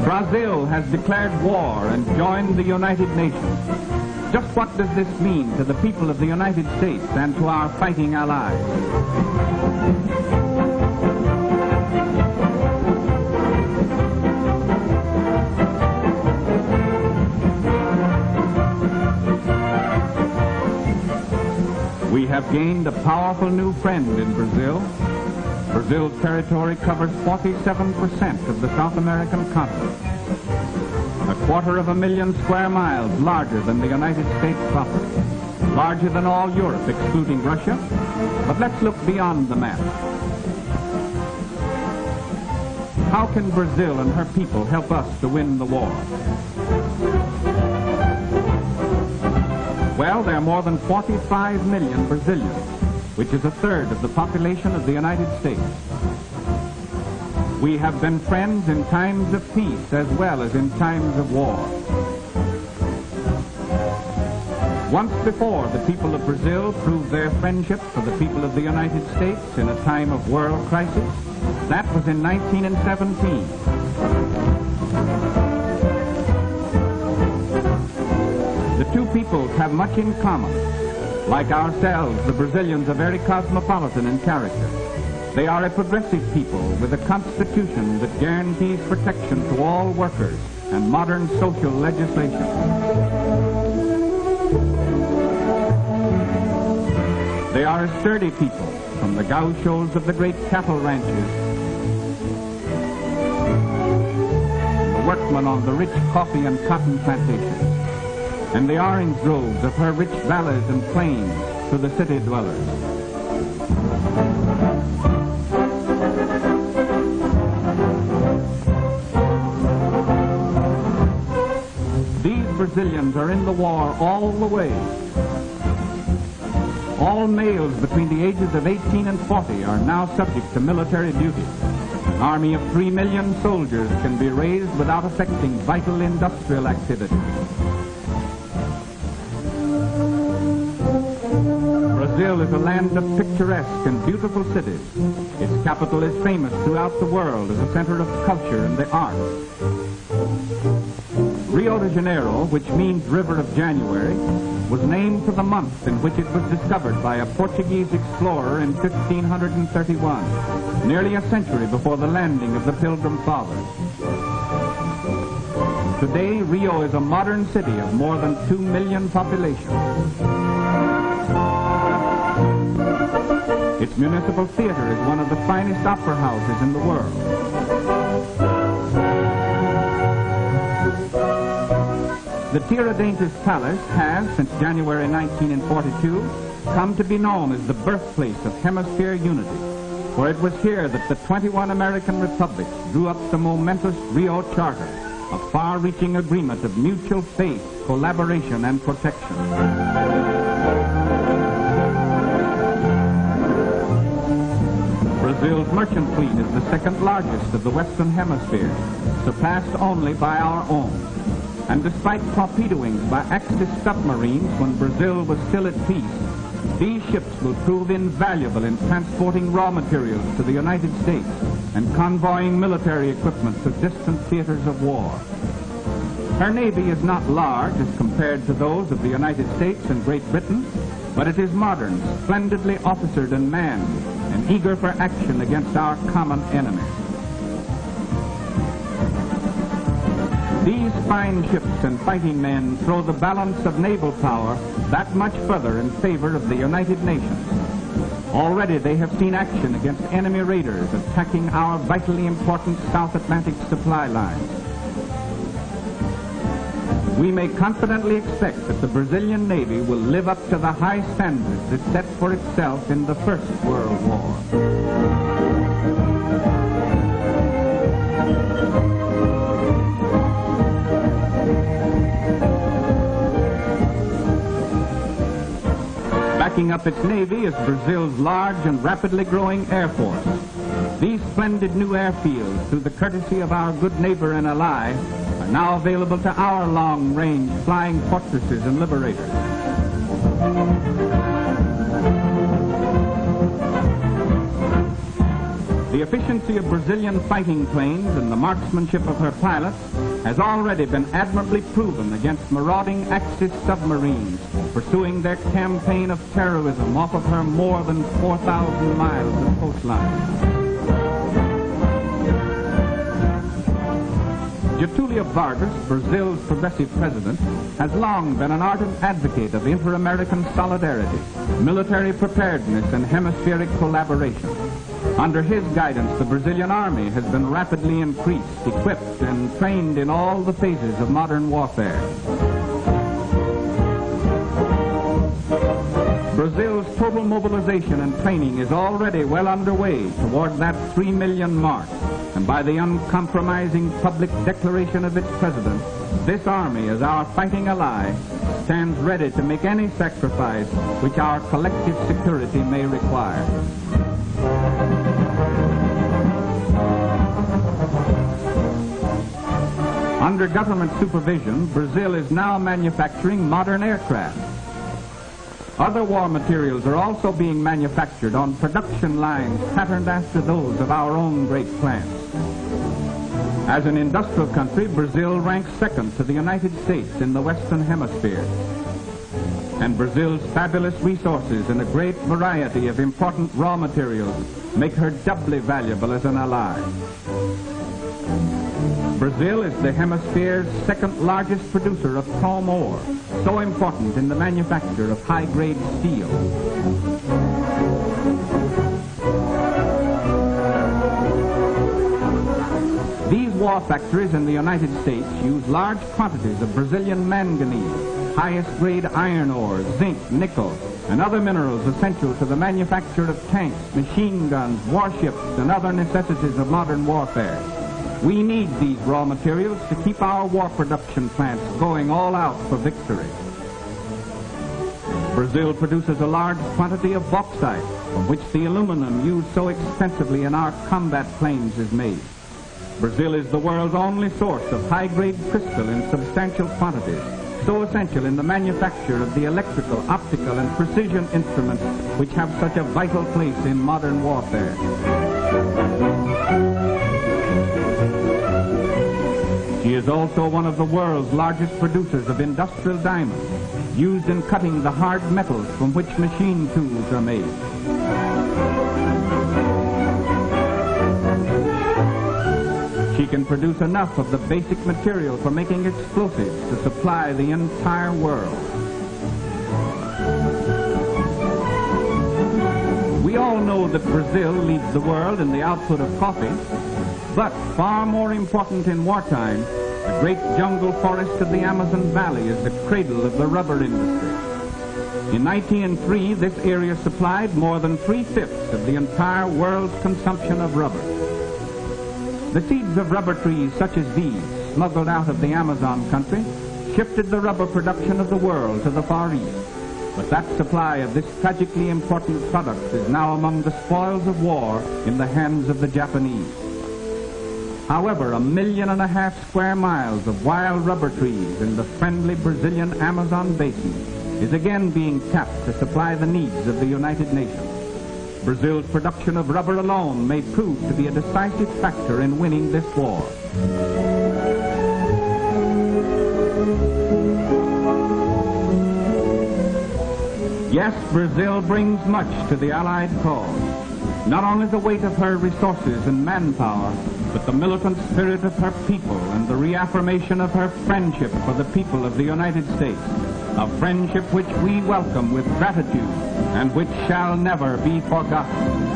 Brazil has declared war and joined the United Nations. Just what does this mean to the people of the United States and to our fighting allies? We have gained a powerful new friend in Brazil. Brazil's territory covers 47% of the South American continent. 250,000 square miles larger than the United States proper. Larger than all Europe, excluding Russia. But let's look beyond the map. How can Brazil and her people help us to win the war? Well, there are more than 45 million Brazilians, which is a third of the population of the United States. We have been friends in times of peace as well as in times of war. Once before, the people of Brazil proved their friendship for the people of the United States in a time of world crisis. That was in 1917. The two peoples have much in common. Like ourselves, the Brazilians are very cosmopolitan in character. They are a progressive people with a constitution that guarantees protection to all workers and modern social legislation. They are a sturdy people, from the gauchos of the great cattle ranches, the workmen on the rich coffee and cotton plantations, and the orange groves of her rich valleys and plains to the city dwellers. These Brazilians are in the war all the way. All males between the ages of 18 and 40 are now subject to military duty. An army of 3 million soldiers can be raised without affecting vital industrial activity. Brazil is a land of picturesque and beautiful cities. Its capital is famous throughout the world as a center of culture and the arts. Rio de Janeiro, which means River of January, was named for the month in which it was discovered by a Portuguese explorer in 1531, nearly a century before the landing of the Pilgrim Fathers. Today, Rio is a modern city of more than 2 million population. Its municipal theater is one of the finest opera houses in the world. The Tiradentes Palace has, since January 1942, come to be known as the birthplace of hemisphere unity, for it was here that the 21 American republics drew up the momentous Rio Charter, a far-reaching agreement of mutual faith, collaboration, and protection. Brazil's merchant fleet is the second largest of the Western Hemisphere, surpassed only by our own. And despite torpedoings by Axis submarines when Brazil was still at peace, these ships will prove invaluable in transporting raw materials to the United States and convoying military equipment to distant theaters of war. Her navy is not large as compared to those of the United States and Great Britain, but it is modern, splendidly officered and manned, and eager for action against our common enemy. These fine ships and fighting men throw the balance of naval power that much further in favor of the United Nations. Already they have seen action against enemy raiders attacking our vitally important South Atlantic supply lines. We may confidently expect that the Brazilian Navy will live up to the high standards it set for itself in the First World War. Backing up its navy is Brazil's large and rapidly growing air force. These splendid new airfields, through the courtesy of our good neighbor and ally, are now available to our long-range flying fortresses and liberators. The efficiency of Brazilian fighting planes and the marksmanship of her pilots has already been admirably proven against marauding Axis submarines pursuing their campaign of terrorism off of her more than 4,000 miles of coastline. Getulio Vargas, Brazil's progressive president, has long been an ardent advocate of inter-American solidarity, military preparedness, and hemispheric collaboration. Under his guidance, the Brazilian army has been rapidly increased, equipped, and trained in all the phases of modern warfare. Brazil's total mobilization and training is already well underway toward that 3 million mark. And by the uncompromising public declaration of its president, this army, as our fighting ally, stands ready to make any sacrifice which our collective security may require. Under government supervision, Brazil is now manufacturing modern aircraft. Other war materials are also being manufactured on production lines patterned after those of our own great plants. As an industrial country, Brazil ranks second to the United States in the Western Hemisphere. And Brazil's fabulous resources and a great variety of important raw materials make her doubly valuable as an ally. Brazil is the hemisphere's second largest producer of chrome ore, so important in the manufacture of high-grade steel. These war factories in the United States use large quantities of Brazilian manganese, highest-grade iron ore, zinc, nickel, and other minerals essential to the manufacture of tanks, machine guns, warships, and other necessities of modern warfare. We need these raw materials to keep our war production plants going all out for victory. Brazil produces a large quantity of bauxite, from which the aluminum used so extensively in our combat planes is made. Brazil is the world's only source of high-grade crystal in substantial quantities, so essential in the manufacture of the electrical, optical, and precision instruments which have such a vital place in modern warfare. She is also one of the world's largest producers of industrial diamonds, used in cutting the hard metals from which machine tools are made. She can produce enough of the basic material for making explosives to supply the entire world. We all know that Brazil leads the world in the output of coffee, but far more important in wartime, the great jungle forest of the Amazon Valley is the cradle of the rubber industry. In 1903, this area supplied more than 3/5 of the entire world's consumption of rubber. The seeds of rubber trees such as these, smuggled out of the Amazon country, shifted the rubber production of the world to the Far East. But that supply of this tragically important product is now among the spoils of war in the hands of the Japanese. However, 1.5 million square miles of wild rubber trees in the friendly Brazilian Amazon basin is again being tapped to supply the needs of the United Nations. Brazil's production of rubber alone may prove to be a decisive factor in winning this war. Yes, Brazil brings much to the Allied cause. Not only the weight of her resources and manpower, but the militant spirit of her people and the reaffirmation of her friendship for the people of the United States, a friendship which we welcome with gratitude and which shall never be forgotten.